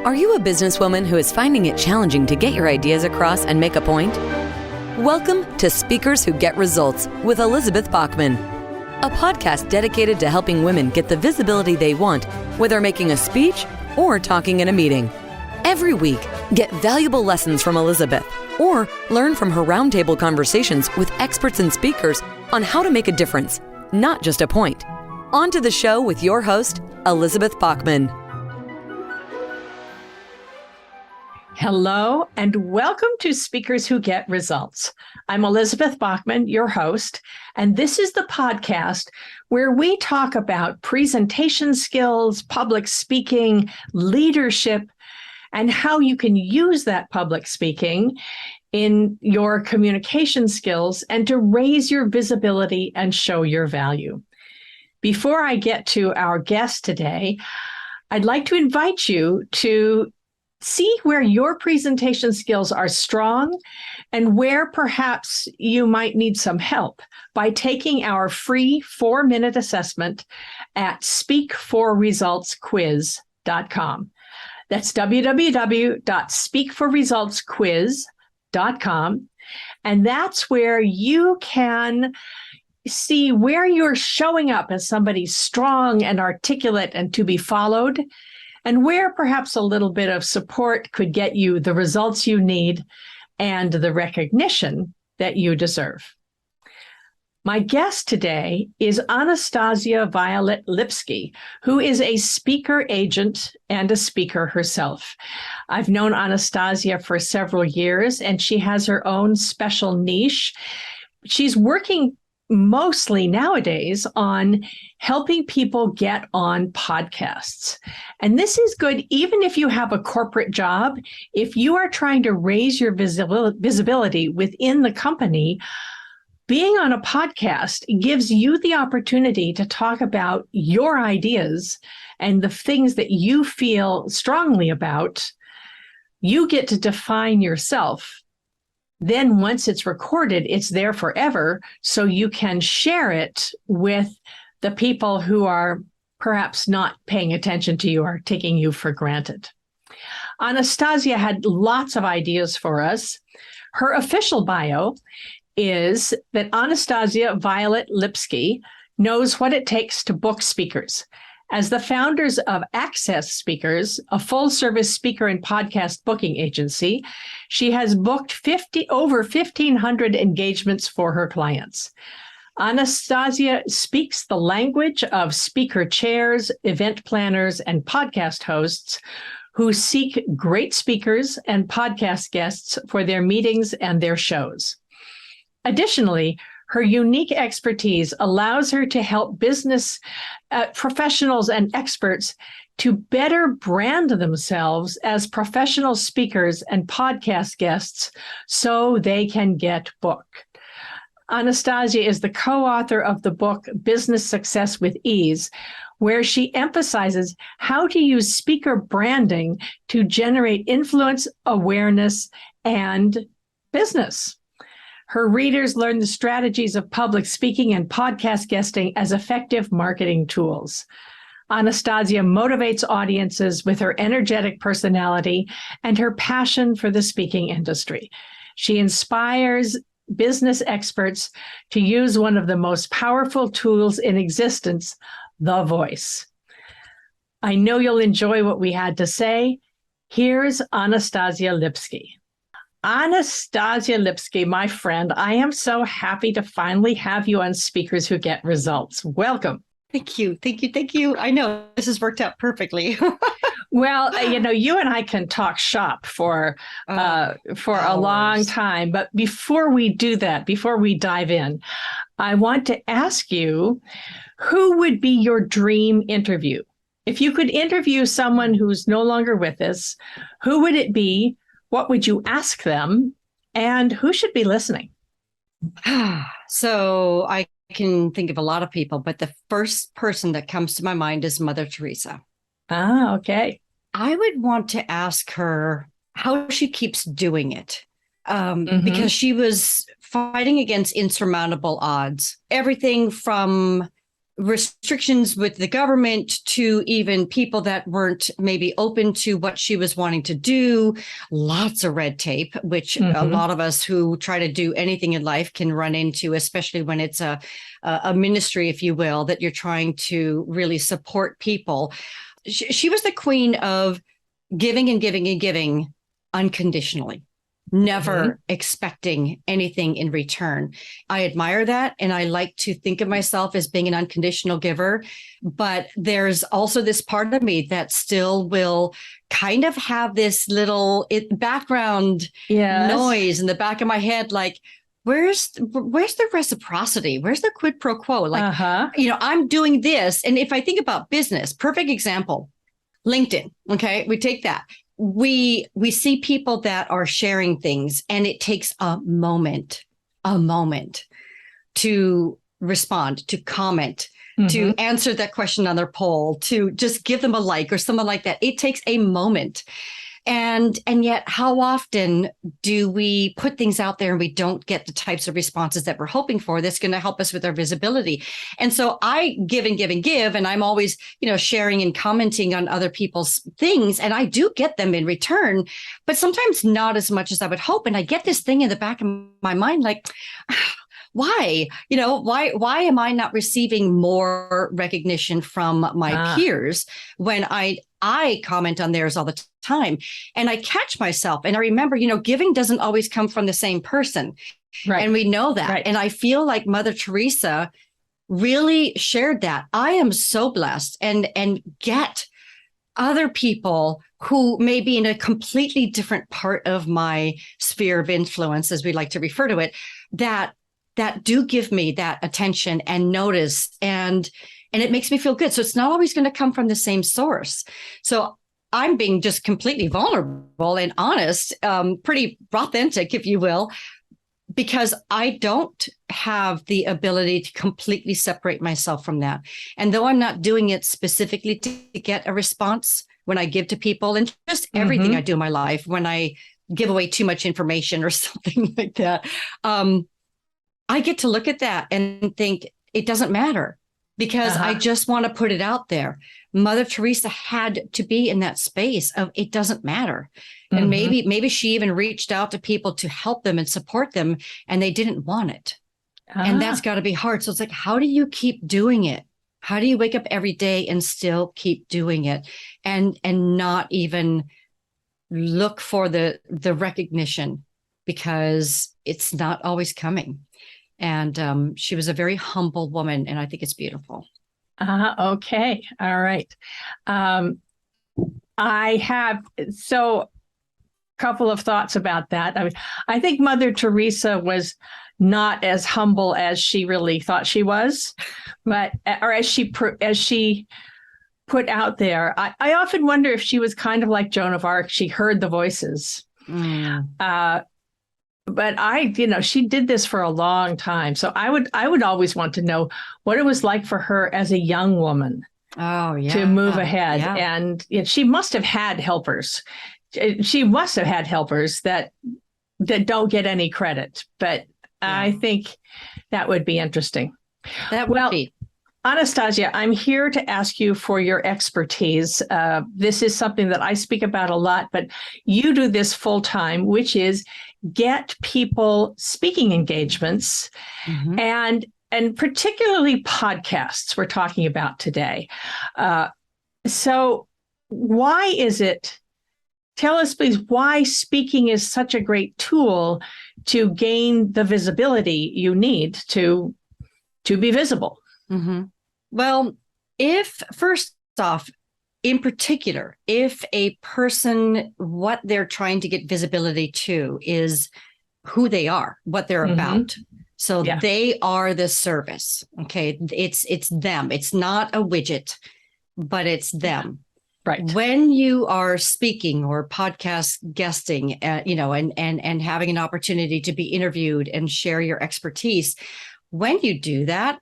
Are you a businesswoman who is finding it challenging to get your ideas across and make a point? Welcome to Speakers Who Get Results with Elizabeth Bachman, a podcast dedicated to helping women get the visibility they want, whether making a speech or talking in a meeting. Every week, get valuable lessons from Elizabeth or learn from her roundtable conversations with experts and speakers on how to make a difference, not just a point. On to the show with your host, Elizabeth Bachman. Hello, and welcome to Speakers Who Get Results. I'm Elizabeth Bachman, your host, and this is the podcast where we talk about presentation skills, public speaking, leadership, and how you can use that public speaking in your communication skills and to raise your visibility and show your value. Before I get to our guest today, I'd like to invite you to see where your presentation skills are strong and where perhaps you might need some help by taking our free 4-minute assessment at speakforresultsquiz.com. That's www.speakforresultsquiz.com. And that's where you can see where you're showing up as somebody strong and articulate and to be followed, and where perhaps a little bit of support could get you the results you need and the recognition that you deserve. My guest today is Anastasia Lipske, who is a speaker agent and a speaker herself. I've known Anastasia for several years, and she has her own special niche. She's working mostly nowadays on helping people get on podcasts. And this is good even if you have a corporate job. If you are trying to raise your visibility within the company, being on a podcast gives you the opportunity to talk about your ideas and the things that you feel strongly about. You get to define yourself. Then once it's recorded, it's there forever, so you can share it with the people who are perhaps not paying attention to you or taking you for granted. Anastasia had lots of ideas for us. Her official bio is that Anastasia Lipske knows what it takes to book speakers. As the founders of Access Speakers, a full-service speaker and podcast booking agency, she has booked over 1,500 engagements for her clients. Anastasia speaks the language of speaker chairs, event planners, and podcast hosts who seek great speakers and podcast guests for their meetings and their shows. Additionally, her unique expertise allows her to help business professionals and experts to better brand themselves as professional speakers and podcast guests so they can get booked. Anastasia is the co-author of the book Business Success with Ease, where she emphasizes how to use speaker branding to generate influence, awareness, and business. Her readers learn the strategies of public speaking and podcast guesting as effective marketing tools. Anastasia motivates audiences with her energetic personality and her passion for the speaking industry. She inspires business experts to use one of the most powerful tools in existence, the voice. I know you'll enjoy what we had to say. Here's Anastasia Lipske. Anastasia Lipske, my friend, I am so happy to finally have you on Speakers Who Get Results. Welcome. Thank you. I know this has worked out perfectly. Well, you and I can talk shop for a long time. But before we do that, before we dive in, I want to ask you, who would be your dream interview? If you could interview someone who's no longer with us, who would it be? What would you ask them? And who should be listening? So I can think of a lot of people, but the first person that comes to my mind is Mother Teresa. Ah, okay. I would want to ask her how she keeps doing it, because she was fighting against insurmountable odds. Everything from restrictions with the government to even people that weren't maybe open to what she was wanting to do. Lots of red tape, which a lot of us who try to do anything in life can run into, especially when it's a ministry, if you will, that you're trying to really support people. She was the queen of giving and giving and giving unconditionally, never expecting anything in return. I admire that. And I like to think of myself as being an unconditional giver. But there's also this part of me that still will kind of have this little background noise in the back of my head, like, where's the reciprocity? Where's the quid pro quo? Like, I'm doing this. And if I think about business, perfect example, LinkedIn. Okay. We take that. We see people that are sharing things, and it takes a moment to respond, to comment, to answer that question on their poll, to just give them a like or something like that. It takes a moment. And yet, how often do we put things out there and we don't get the types of responses that we're hoping for that's going to help us with our visibility? And so I give and give and give, and I'm always, sharing and commenting on other people's things, and I do get them in return, but sometimes not as much as I would hope. And I get this thing in the back of my mind, like, why? Why am I not receiving more recognition from my peers when I comment on theirs all the time? And I catch myself, and I remember, giving doesn't always come from the same person. Right. And we know that. Right. And I feel like Mother Teresa really shared that. I am so blessed and get other people who may be in a completely different part of my sphere of influence, as we like to refer to it, that do give me that attention and notice, and it makes me feel good. So it's not always going to come from the same source. So I'm being just completely vulnerable and honest, pretty authentic, if you will, because I don't have the ability to completely separate myself from that. And though I'm not doing it specifically to get a response when I give to people, and just everything I do in my life, when I give away too much information or something like that, I get to look at that and think it doesn't matter, because I just want to put it out there. Mother Teresa had to be in that space of it doesn't matter. And maybe she even reached out to people to help them and support them, and they didn't want it. And that's got to be hard. So it's like, how do you keep doing it? How do you wake up every day and still keep doing it and not even look for the recognition, because it's not always coming. And she was a very humble woman, and I think it's beautiful. Okay. All right. I have a couple of thoughts about that. I mean, I think Mother Teresa was not as humble as she really thought she was, or as she put out there. I often wonder if she was kind of like Joan of Arc. She heard the voices. But she did this for a long time. So I would always want to know what it was like for her as a young woman to move ahead. Yeah. And she must have had helpers. She must have had helpers that don't get any credit. But I think that would be interesting. That would be. Anastasia, I'm here to ask you for your expertise. This is something that I speak about a lot, but you do this full time, which is get people speaking engagements and particularly podcasts we're talking about today. So why is it? Tell us, please, why speaking is such a great tool to gain the visibility you need to be visible. Well, first off, in particular, if a person, what they're trying to get visibility to is who they are, what they're about. So they are the service. Okay. It's them. It's not a widget, but it's them. Right. When you are speaking or podcast guesting, and having an opportunity to be interviewed and share your expertise, when you do that,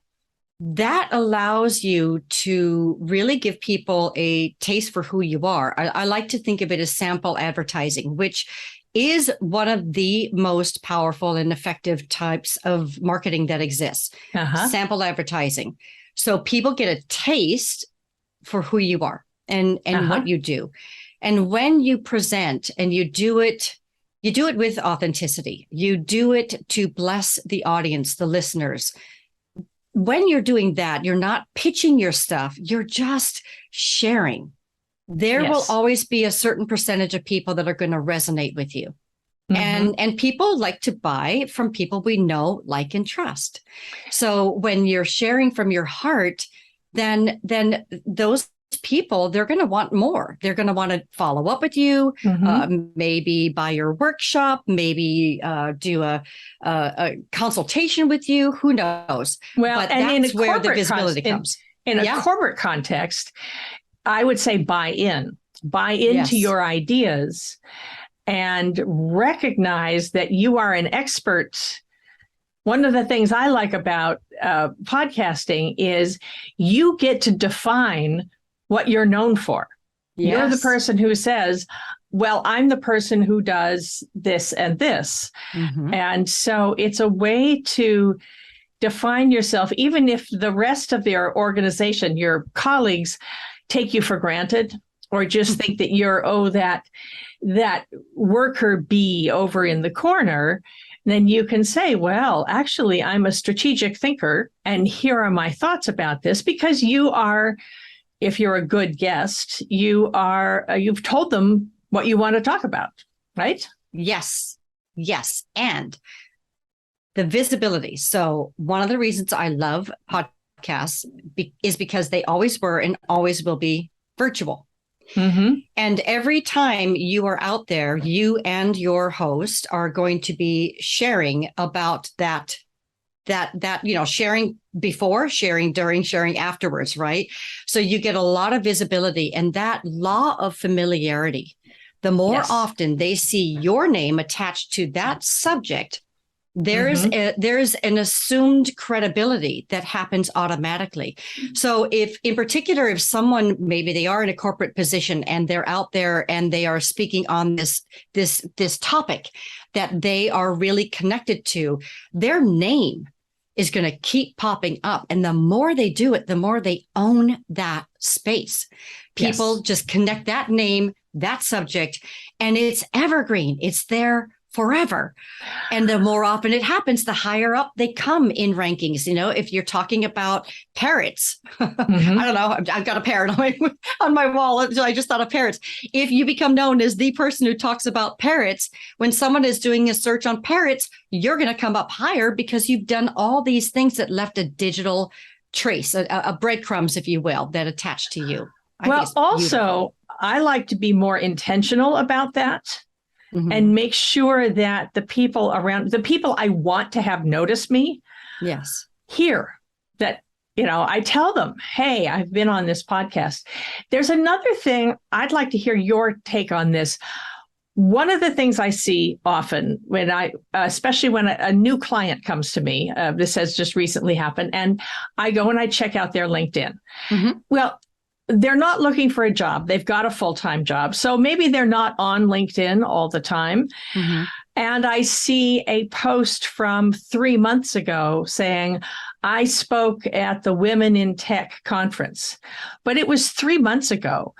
that allows you to really give people a taste for who you are. I like to think of it as sample advertising, which is one of the most powerful and effective types of marketing that exists. Sample advertising. So people get a taste for who you are and what you do. And when you present and you do it with authenticity. You do it to bless the audience, the listeners. When you're doing that, you're not pitching your stuff. You're just sharing. There will always be a certain percentage of people that are going to resonate with you. And people like to buy from people we know, like, and trust. So when you're sharing from your heart, then those people, they're going to want more. They're going to want to follow up with you, maybe buy your workshop, maybe do a consultation with you. Who knows? Well, but and that's where the visibility comes. In a corporate context, I would say buy into your ideas and recognize that you are an expert. One of the things I like about podcasting is you get to define what you're known for. Yes. You're the person who says, well, I'm the person who does this and this. And so it's a way to define yourself, even if the rest of their organization, your colleagues, take you for granted or just think that you're, that worker bee over in the corner. Then you can say, well, actually, I'm a strategic thinker, and here are my thoughts about this, because you are, if you're a good guest, you've told them what you want to talk about, right? Yes. And the visibility. So one of the reasons I love podcasts is because they always were and always will be virtual. And every time you are out there, you and your host are going to be sharing about that, sharing before, sharing during, sharing afterwards, right? So you get a lot of visibility, and that law of familiarity. The more often they see your name attached to that subject, there's an assumed credibility that happens automatically. So if someone, maybe they are in a corporate position and they're out there and they are speaking on this topic that they are really connected to, their name is going to keep popping up. And the more they do it, the more they own that space. People just connect that name, that subject, and it's evergreen. It's there forever. And the more often it happens, the higher up they come in rankings. You know, if you're talking about parrots, I don't know, I've got a parrot on my wall. I just thought of parrots. If you become known as the person who talks about parrots, when someone is doing a search on parrots, you're going to come up higher because you've done all these things that left a digital trace, a breadcrumbs, if you will, that attached to you. I like to be more intentional about that. And make sure that the people I want to have notice me, hear that, I tell them, hey, I've been on this podcast. There's another thing I'd like to hear your take on this. One of the things I see often especially when a new client comes to me, this has just recently happened, and I go and I check out their LinkedIn. Well, they're not looking for a job. They've got a full-time job. So maybe they're not on LinkedIn all the time. And I see a post from 3 months ago saying, I spoke at the Women in Tech conference, but it was 3 months ago.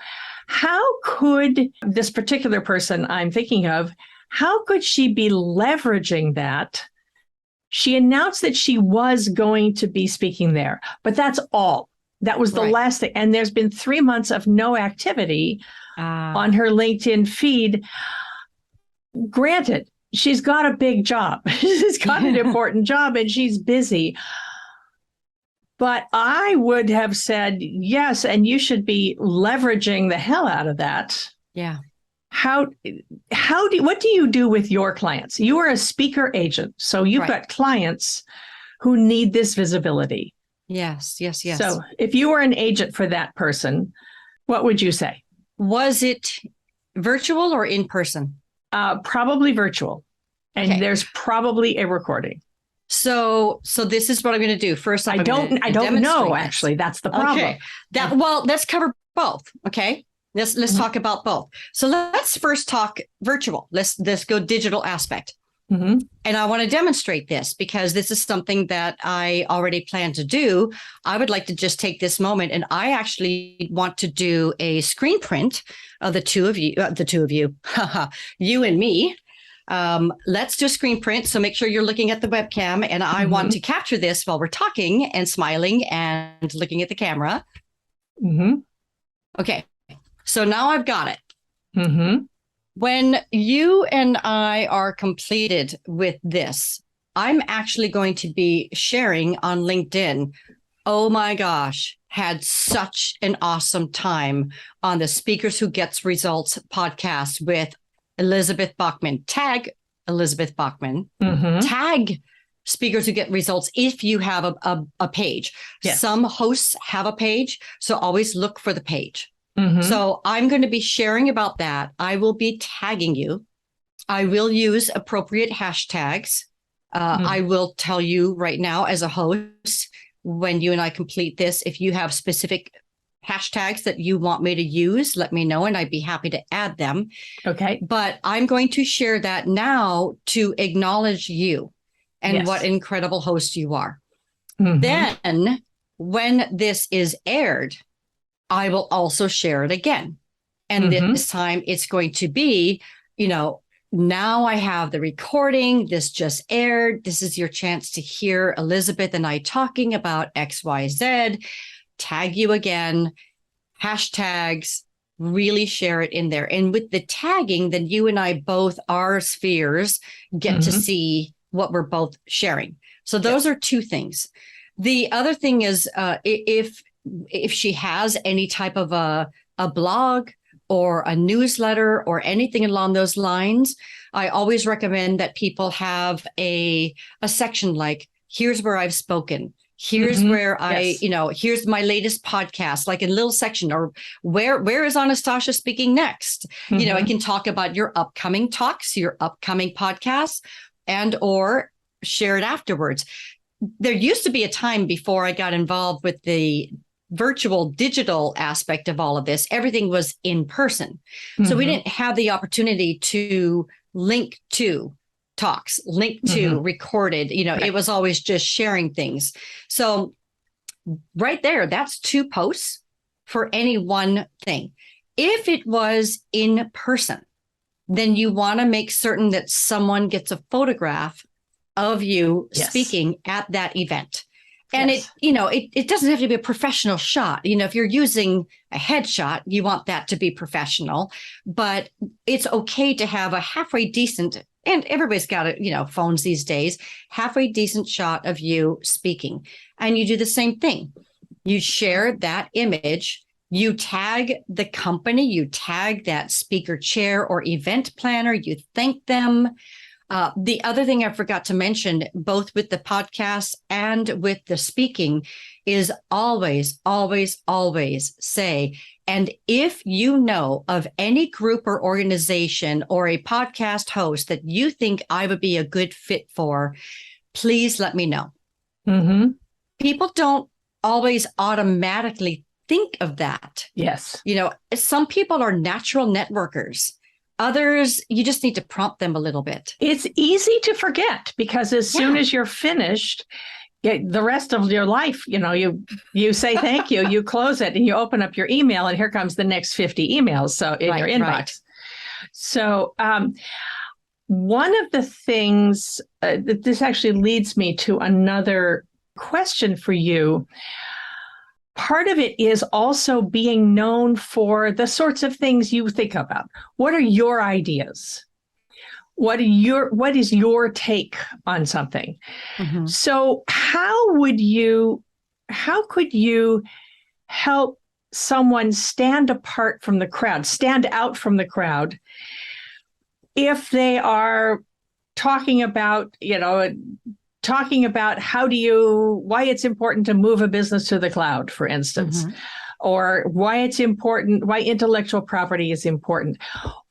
How could this particular person I'm thinking of, how could she be leveraging that? She announced that she was going to be speaking there, but that's all. That was the last thing. And there's been 3 months of no activity on her LinkedIn feed. Granted, she's got a big job. She's got an important job and she's busy. But I would have said, yes, and you should be leveraging the hell out of that. Yeah. What do you do with your clients? You are a speaker agent. So you've got clients who need this visibility. Yes. So if you were an agent for that person, what would you say? Was it virtual or in person? Probably virtual. And there's probably a recording. So this is what I'm going to do. First, I don't know, actually. That's the problem. Okay. Let's cover both. Okay. Let's talk about both. So let's first talk virtual. Let's go digital aspect. Mm-hmm. And I want to demonstrate this because this is something that I already plan to do. I would like to just take this moment, and I actually want to do a screen print of the two of you, you and me. Let's do a screen print. So make sure you're looking at the webcam, and I want to capture this while we're talking and smiling and looking at the camera. Mm-hmm. Okay. So now I've got it. Mm-hmm. When you and I are completed with this, I'm actually going to be sharing on LinkedIn. Oh my gosh, had such an awesome time on the Speakers Who Gets Results podcast with Elizabeth Bachman. Tag Elizabeth Bachman. Mm-hmm. Tag Speakers Who Get Results if you have a page. Yes. Some hosts have a page, so always look for the page. Mm-hmm. So I'm going to be sharing about that. I will be tagging you. I will use appropriate hashtags. I will tell you right now as a host, when you and I complete this, if you have specific hashtags that you want me to use, let me know and I'd be happy to add them. Okay. But I'm going to share that now to acknowledge you and what an incredible host you are. Mm-hmm. Then when this is aired, I will also share it again. And this time it's going to be, now I have the recording. This just aired. This is your chance to hear Elizabeth and I talking about XYZ. Tag you again, hashtags, really share it in there. And with the tagging, then you and I both, our spheres, get to see what we're both sharing. So those are two things. The other thing is if she has any type of a blog or a newsletter or anything along those lines, I always recommend that people have a section like, here's where I've spoken. Here's where here's my latest podcast, like a little section, or where is Anastasia speaking next? I can talk about your upcoming talks, your upcoming podcasts, and or share it afterwards. There used to be a time before I got involved with the virtual digital aspect of all of this. Everything was in person. So we didn't have the opportunity to link to talks, link to recorded, it was always just sharing things. So right there, that's 2 posts for any one thing. If it was in person, then you want to make certain that someone gets a photograph of you speaking at that event. And it doesn't have to be a professional shot. If you're using a headshot, you want that to be professional, but it's okay to have a halfway decent, and everybody's got it, phones these days, halfway decent shot of you speaking. And you do the same thing. You share that image, you tag the company, you tag that speaker chair or event planner, you thank them. The other thing I forgot to mention, both with the podcast and with the speaking, is always, always, always say, and if you know of any group or organization or a podcast host that you think I would be a good fit for, please let me know. People don't always automatically think of that. Yes. Some people are natural networkers. Others, you just need to prompt them a little bit. It's easy to forget because as soon as you're finished, the rest of your life, you say thank you, you close it and you open up your email and here comes the next 50 emails. So in your inbox. Right. So one of the things that this actually leads me to another question for you. Part of it is also being known for the sorts of things you think about. What are your ideas? What is your take on something? So how could you help someone stand out from the crowd if they are talking about why it's important to move a business to the cloud, for instance, or why intellectual property is important.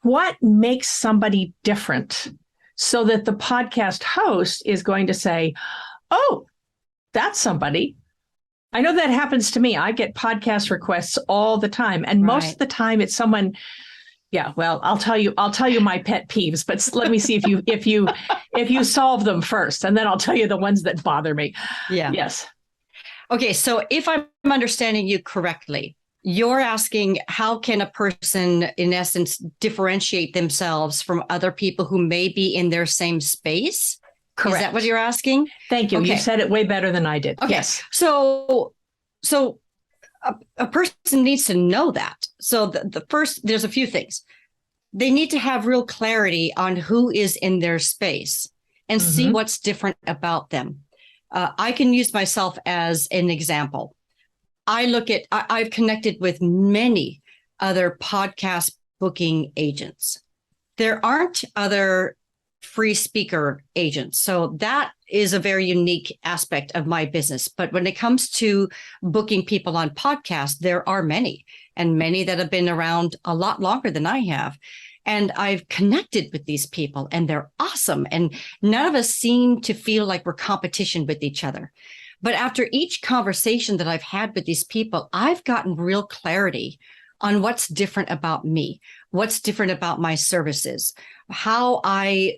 What makes somebody different so that the podcast host is going to say, oh, that's somebody. I know that happens to me. I get podcast requests all the time. And most of the time it's someone Yeah, well, I'll tell you my pet peeves, but let me see if you solve them first, and then I'll tell you the ones that bother me. Yeah. Yes. Okay, so if I'm understanding you correctly, you're asking how can a person, in essence, differentiate themselves from other people who may be in their same space? Correct. Is that what you're asking? Thank you. Okay. You said it way better than I did. Okay. Yes. So a person needs to know that. So the first, there's a few things. They need to have real clarity on who is in their space and see what's different about them. I can use myself as an example. I've connected with many other podcast booking agents. There aren't other free speaker agents. So that is a very unique aspect of my business. But when it comes to booking people on podcasts, there are many, and many that have been around a lot longer than I have. And I've connected with these people, and they're awesome. And none of us seem to feel like we're competition with each other. But after each conversation that I've had with these people, I've gotten real clarity on what's different about me, what's different about my services, how I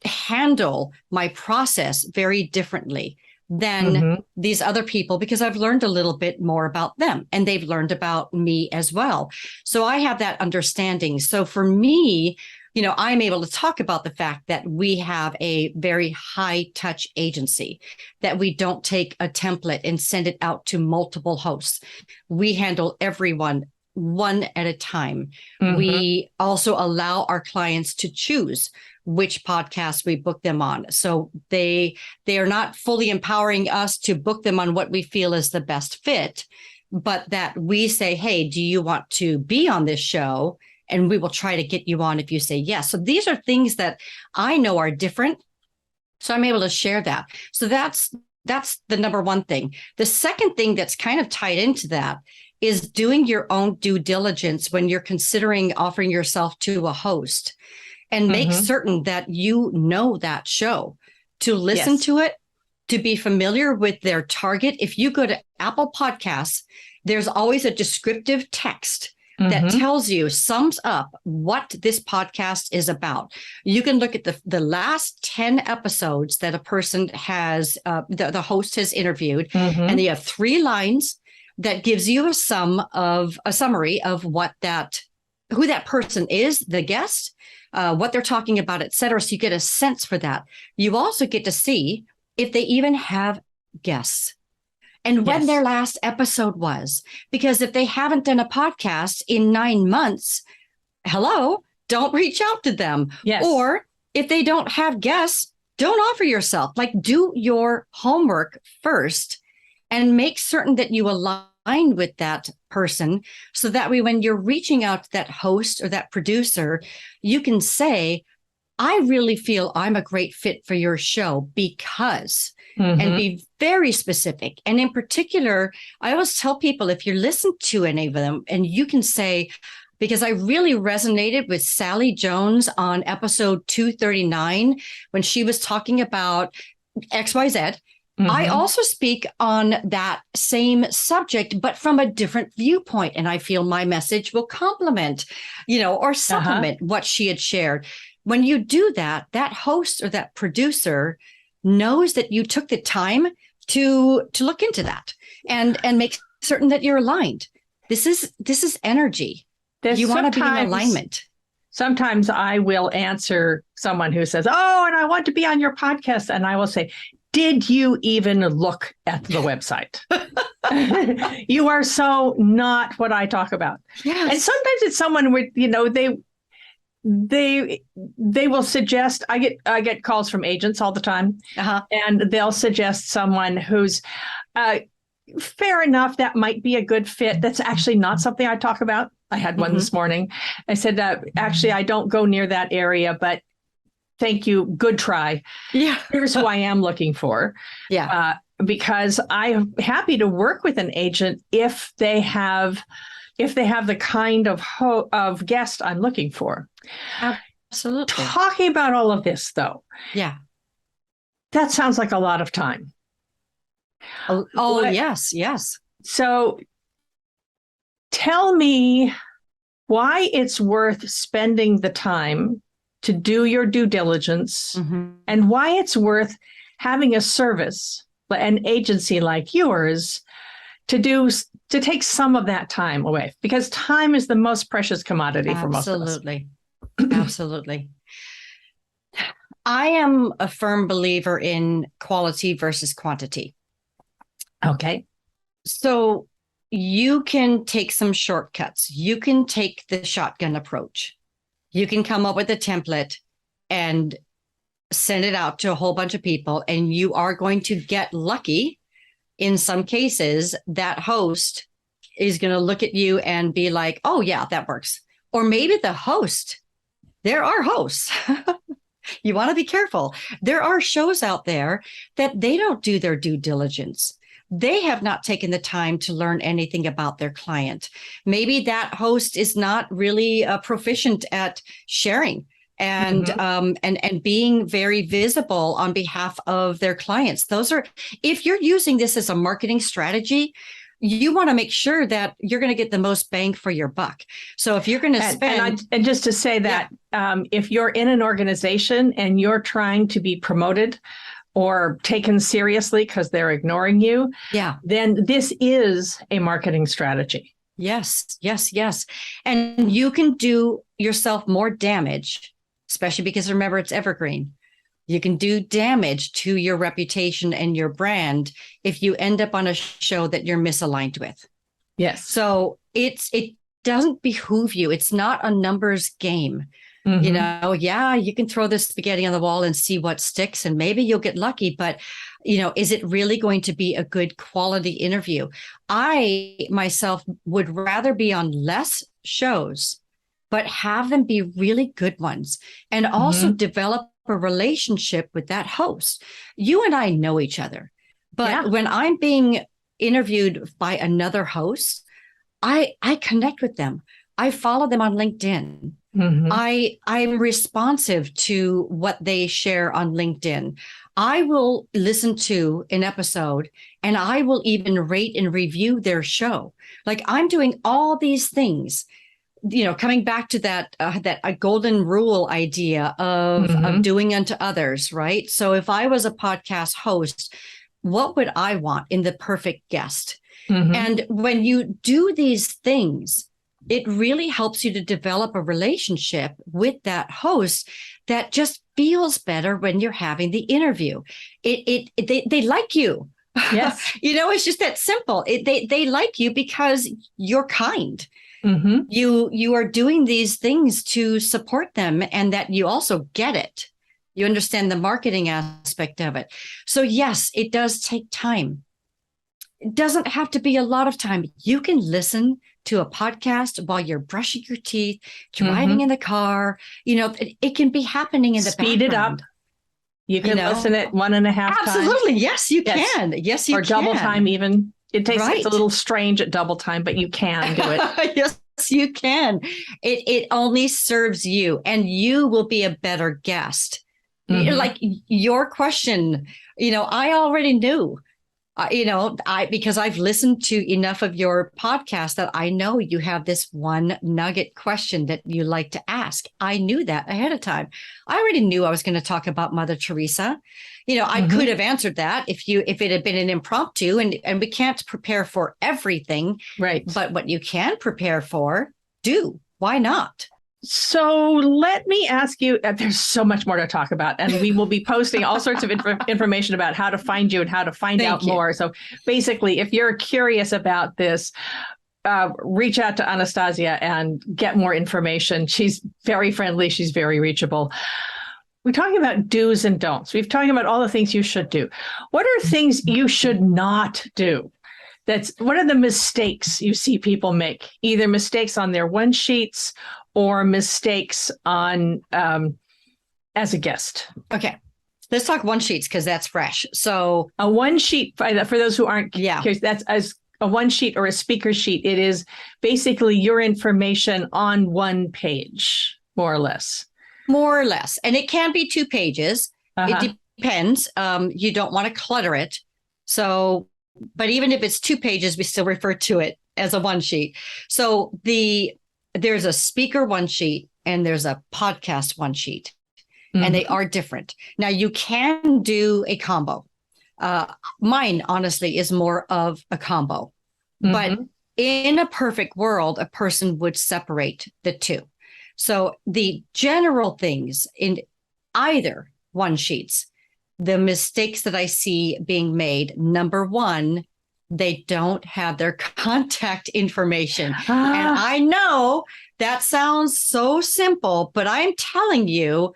handle my process very differently than these other people, because I've learned a little bit more about them and they've learned about me as well. So I have that understanding. So for me, I'm able to talk about the fact that we have a very high touch agency, that we don't take a template and send it out to multiple hosts. We handle everyone one at a time. We also allow our clients to choose which podcasts we book them on. So they are not fully empowering us to book them on what we feel is the best fit, but that we say, hey, do you want to be on this show? And we will try to get you on if you say yes. So these are things that I know are different. So I'm able to share that. So that's the number one thing. The second thing that's kind of tied into that is doing your own due diligence when you're considering offering yourself to a host, and make certain that you know that show, to listen to it, to be familiar with their target. If you go to Apple Podcasts, there's always a descriptive text that tells you, sums up what this podcast is about. You can look at the last 10 episodes that a person has, the host has interviewed, and they have 3 lines that gives you a summary of who that person is, the guest, what they're talking about, et cetera. So you get a sense for that. You also get to see if they even have guests and when their last episode was. Because if they haven't done a podcast in 9 months, don't reach out to them. Yes. Or if they don't have guests, don't offer yourself. Like, do your homework first and make certain that you align with that person, so that way when you're reaching out to that host or that producer, you can say, I really feel I'm a great fit for your show because, and be very specific. And in particular, I always tell people, if you listen to any of them and you can say, because I really resonated with Sally Jones on episode 239, when she was talking about XYZ. I also speak on that same subject, but from a different viewpoint. And I feel my message will complement, or supplement what she had shared. When you do that, that host or that producer knows that you took the time to look into that and make certain that you're aligned. This is energy. You want to be in alignment. Sometimes I will answer someone who says, oh, and I want to be on your podcast. And I will say, did you even look at the website? You are so not what I talk about. Yes. And sometimes it's someone with, they will suggest, I get calls from agents all the time, and they'll suggest someone who's fair enough, that might be a good fit. That's actually not something I talk about. I had one this morning. I said, actually, I don't go near that area, but thank you. Good try. Yeah. Here's who I am looking for. Yeah. Because I'm happy to work with an agent if they have the kind of guest I'm looking for. Absolutely. Talking about all of this, though. Yeah. That sounds like a lot of time. Oh, yes. So tell me why it's worth spending the time to do your due diligence, and why it's worth having a service, an agency like yours, to take some of that time away, because time is the most precious commodity for most of us. Absolutely. Absolutely. I am a firm believer in quality versus quantity. Okay. So you can take some shortcuts. You can take the shotgun approach. You can come up with a template and send it out to a whole bunch of people, and you are going to get lucky. In some cases, that host is going to look at you and be like, oh, yeah, that works. Or maybe the host, there are hosts. You want to be careful. There are shows out there that they don't do their due diligence. They have not taken the time to learn anything about their client. Maybe that host is not really proficient at sharing and being very visible on behalf of their clients. Those are, if you're using this as a marketing strategy, you want to make sure that you're going to get the most bang for your buck. So if you're going to spend... And just to say that, if you're in an organization and you're trying to be promoted or taken seriously because they're ignoring you, then this is a marketing strategy. Yes, yes, yes. And you can do yourself more damage, especially because remember, it's evergreen. You can do damage to your reputation and your brand if you end up on a show that you're misaligned with. Yes. So it doesn't behoove you. It's not a numbers game. You know, you can throw the spaghetti on the wall and see what sticks, and maybe you'll get lucky. But, you know, is it really going to be a good quality interview? I myself would rather be on less shows, but have them be really good ones, and also develop a relationship with that host. You and I know each other, but when I'm being interviewed by another host, I connect with them. I follow them on LinkedIn. I'm responsive to what they share on LinkedIn. I will listen to an episode and I will even rate and review their show. Like, I'm doing all these things, you know, coming back to that a golden rule idea of doing unto others, right? So if I was a podcast host, what would I want in the perfect guest? And when you do these things, it really helps you to develop a relationship with that host that just feels better when you're having the interview. They like you. Yes. You know, it's just that simple. They like you because you're kind. You are doing these things to support them, and that you also get it. You understand the marketing aspect of it. So yes, it does take time. It doesn't have to be a lot of time. You can listen to a podcast while you're brushing your teeth, driving in the car. You know, it can be happening in the background. Speed it up. You can listen at 1.5 times. Absolutely. Yes, you can. Yes, you can. Or double time even. It's a little strange at double time, but you can do it. Yes, you can. It only serves you, and you will be a better guest. Like your question, you know, I already knew. Because I've listened to enough of your podcast that I know you have this one nugget question that you like to ask. I knew that ahead of time. I already knew I was going to talk about Mother Teresa. You know, I could have answered that if it had been an impromptu, and we can't prepare for everything. Right. But what you can prepare for, do. Why not? So let me ask you, there's so much more to talk about, and we will be posting all sorts of information about how to find you and how to find out more. So basically, if you're curious about this, reach out to Anastasia and get more information. She's very friendly. She's very reachable. We're talking about do's and don'ts. We've talked about all the things you should do. What are things you should not do? What are the mistakes you see people make? Either mistakes on their one sheets or mistakes on as a guest. Okay. Let's talk one sheets because that's fresh. So a one sheet, for those who aren't curious, that's as a one sheet or a speaker sheet. It is basically your information on one page, more or less. More or less. And it can be 2 pages. It depends. You don't want to clutter it. So, but even if it's 2 pages, we still refer to it as a one sheet. So there's a speaker one sheet and there's a podcast one sheet, and they are different. Now you can do a combo. Mine, honestly, is more of a combo, but in a perfect world, a person would separate the two. So the general things in either one sheets, the mistakes that I see being made, number one, they don't have their contact information. And I know that sounds so simple, but I'm telling you,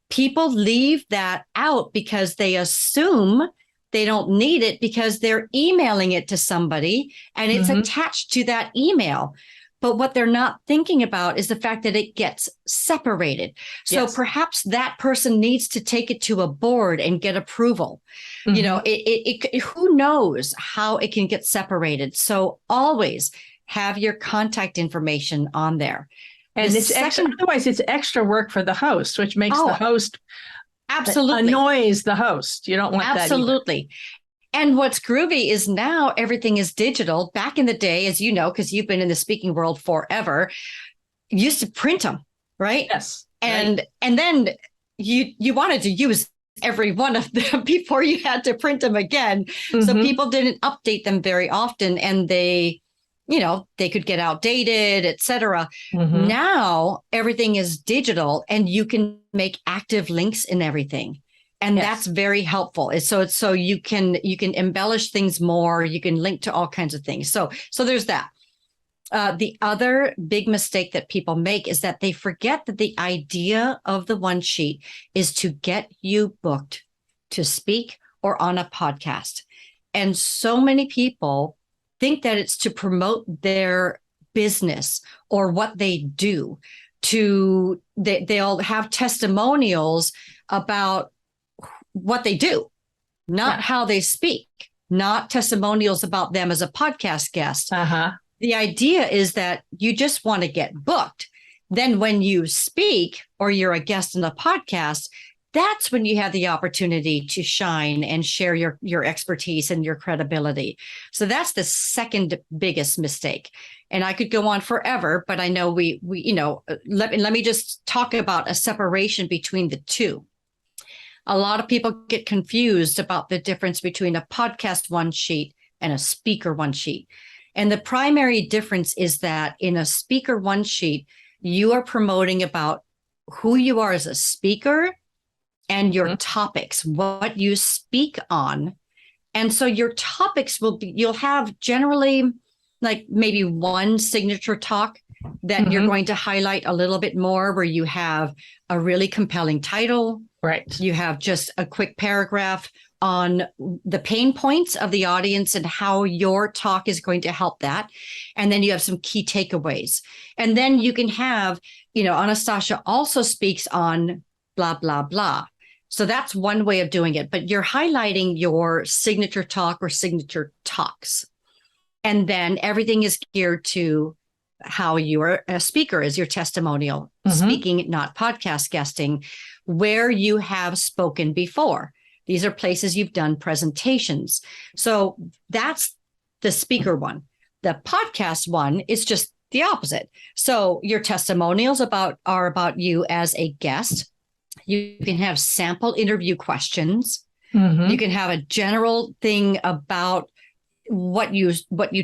people leave that out because they assume they don't need it because they're emailing it to somebody and it's attached to that email. But what they're not thinking about is the fact that it gets separated. So perhaps that person needs to take it to a board and get approval. You know, who knows how it can get separated. So always have your contact information on there. And otherwise it's extra work for the host, which makes the host absolutely annoys the host. You don't want that. Absolutely. And what's groovy is now everything is digital. Back in the day, as you know, because you've been in the speaking world forever, you used to print them, right? Yes. And then you wanted to use every one of them before you had to print them again. So people didn't update them very often, and they could get outdated, et cetera. Now everything is digital and you can make active links in everything. And that's very helpful. So you can embellish things more. You can link to all kinds of things. So there's that. The other big mistake that people make is that they forget that the idea of the one sheet is to get you booked to speak or on a podcast. And so many people think that it's to promote their business or what they do. They'll have testimonials about what they do, not how they speak, not testimonials about them as a podcast guest. The idea is that you just want to get booked. Then when you speak or you're a guest in a podcast, that's when you have the opportunity to shine and share your expertise and your credibility. So that's the second biggest mistake. And I could go on forever, but I know let me just talk about a separation between the two. A lot of people get confused about the difference between a podcast one sheet and a speaker one sheet. And the primary difference is that in a speaker one sheet, you are promoting about who you are as a speaker and your topics, what you speak on. And so your topics you'll have generally like maybe one signature talk that you're going to highlight a little bit more, where you have a really compelling title. Right. You have just a quick paragraph on the pain points of the audience and how your talk is going to help that. And then you have some key takeaways. And then you can have, Anastasia also speaks on blah, blah, blah. So that's one way of doing it. But you're highlighting your signature talk or signature talks. And then everything is geared to how you're a speaker, is your testimonial, speaking, not podcast guesting, where you have spoken before. These are places you've done presentations. So that's the speaker one. The podcast one is just the opposite. So your testimonials are about you as a guest. You can have sample interview questions. You can have a general thing about what you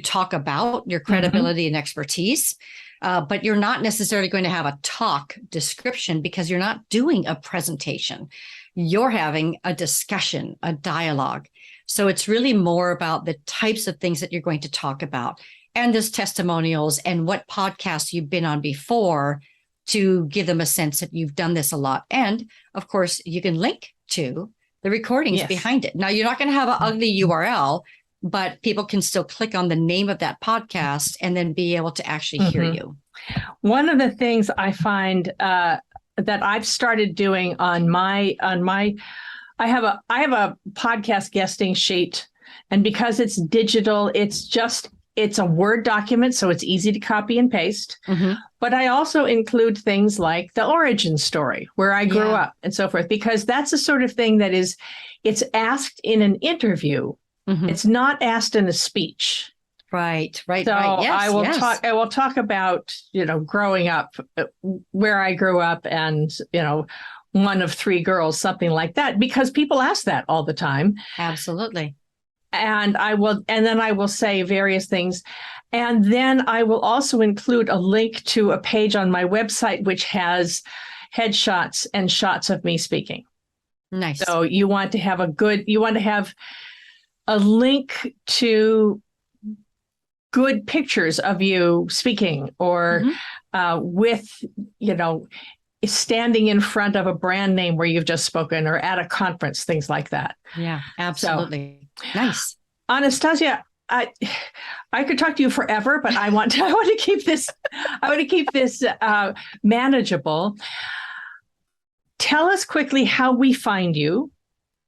talk about, your credibility and expertise. But you're not necessarily going to have a talk description because you're not doing a presentation. You're having a discussion, a dialogue. So it's really more about the types of things that you're going to talk about, and those testimonials and what podcasts you've been on before to give them a sense that you've done this a lot. And of course, you can link to the recordings behind it. Now, you're not going to have an ugly URL, but people can still click on the name of that podcast and then be able to actually hear you. One of the things I find that I've started doing on my I have a podcast guesting sheet, and because it's digital, it's a Word document, so it's easy to copy and paste. But I also include things like the origin story, where I grew up and so forth, because that's the sort of thing that it's asked in an interview. It's not asked in a speech. Right. So Yes, I will talk about, growing up, where I grew up, and, one of three girls, something like that, because people ask that all the time. Absolutely. And then I will say various things. And then I will also include a link to a page on my website, which has headshots and shots of me speaking. Nice. So you want to have a link to good pictures of you speaking, or with, standing in front of a brand name where you've just spoken, or at a conference, things like that. Yeah, absolutely. So, nice. Anastasia, I could talk to you forever, but I want to keep this manageable. Tell us quickly how we find you.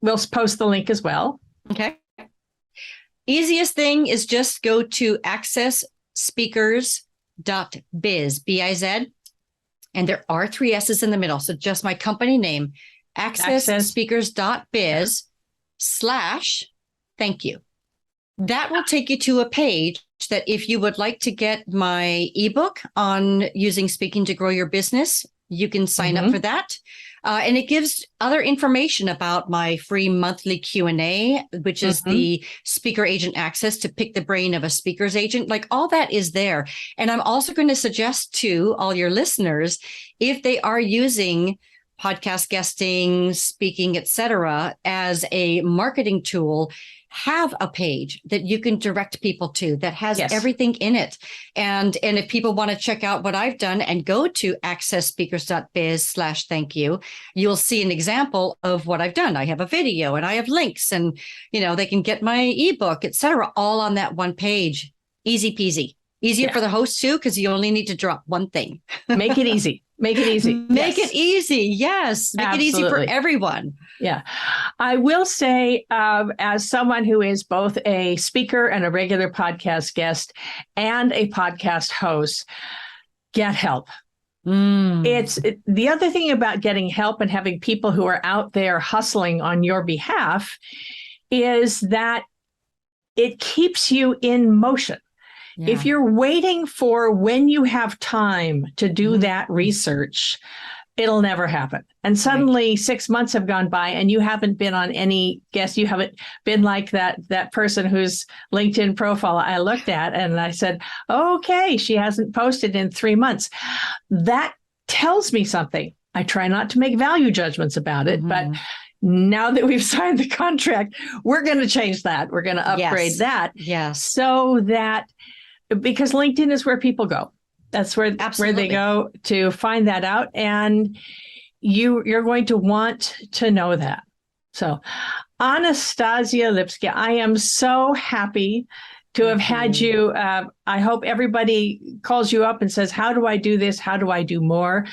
We'll post the link as well. Okay. Easiest thing is just go to accessspeakers.biz, B-I-Z. And there are 3 S's in the middle. So just my company name, accessspeakers.biz/thank you. That will take you to a page that if you would like to get my ebook on using speaking to grow your business, you can sign up for that. And it gives other information about my free monthly Q&A, which is the speaker agent access to pick the brain of a speaker's agent. Like, all that is there. And I'm also going to suggest to all your listeners, if they are using podcast guesting, speaking, etc., as a marketing tool, have a page that you can direct people to that has everything in it. And if people want to check out what I've done and go to accessspeakers.biz/thank you, you'll see an example of what I've done. I have a video and I have links, and, they can get my ebook, etc., all on that one page. Easy peasy. Easier for the host too, because you only need to drop one thing. Make it easy. Make it easy. Make it easy. Yes. Make it easy for everyone. Yeah. I will say, as someone who is both a speaker and a regular podcast guest and a podcast host, get help. It's the other thing about getting help and having people who are out there hustling on your behalf is that it keeps you in motion. Yeah. If you're waiting for when you have time to do that research, it'll never happen. And suddenly 6 months have gone by and you haven't been on any guest. You haven't been like that person whose LinkedIn profile I looked at and I said, okay, she hasn't posted in 3 months. That tells me something. I try not to make value judgments about it, but now that we've signed the contract, we're going to change that. We're going to upgrade that. Yes. So that, because LinkedIn is where people go. That's where they go to find that out. And you're going to want to know that. So Anastasia Lipske, I am so happy to have had you. I hope everybody calls you up and says, how do I do this? How do I do more?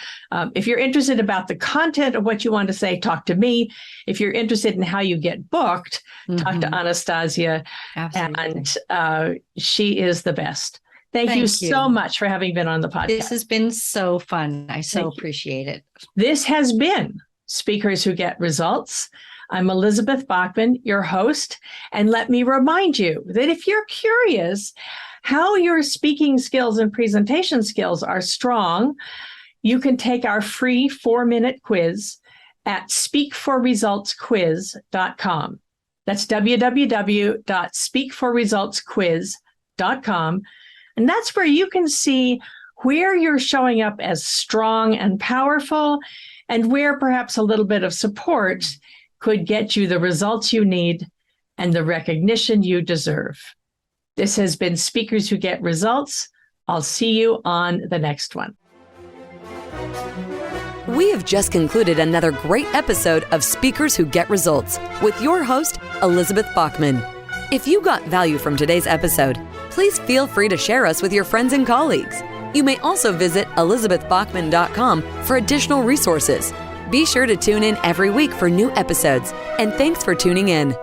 If you're interested about the content of what you want to say, talk to me. If you're interested in how you get booked, talk to Anastasia. Absolutely. And she is the best. Thank you so much for having been on the podcast. This has been so fun. I so appreciate it. This has been Speakers Who Get Results. I'm Elizabeth Bachman, your host. And let me remind you that if you're curious how your speaking skills and presentation skills are strong, you can take our free 4-minute quiz at speakforresultsquiz.com. That's www.speakforresultsquiz.com. And that's where you can see where you're showing up as strong and powerful, and where perhaps a little bit of support could get you the results you need and the recognition you deserve. This has been Speakers Who Get Results. I'll see you on the next one. We have just concluded another great episode of Speakers Who Get Results with your host, Elizabeth Bachman. If you got value from today's episode, please feel free to share us with your friends and colleagues. You may also visit elizabethbachman.com for additional resources. Be sure to tune in every week for new episodes, and thanks for tuning in.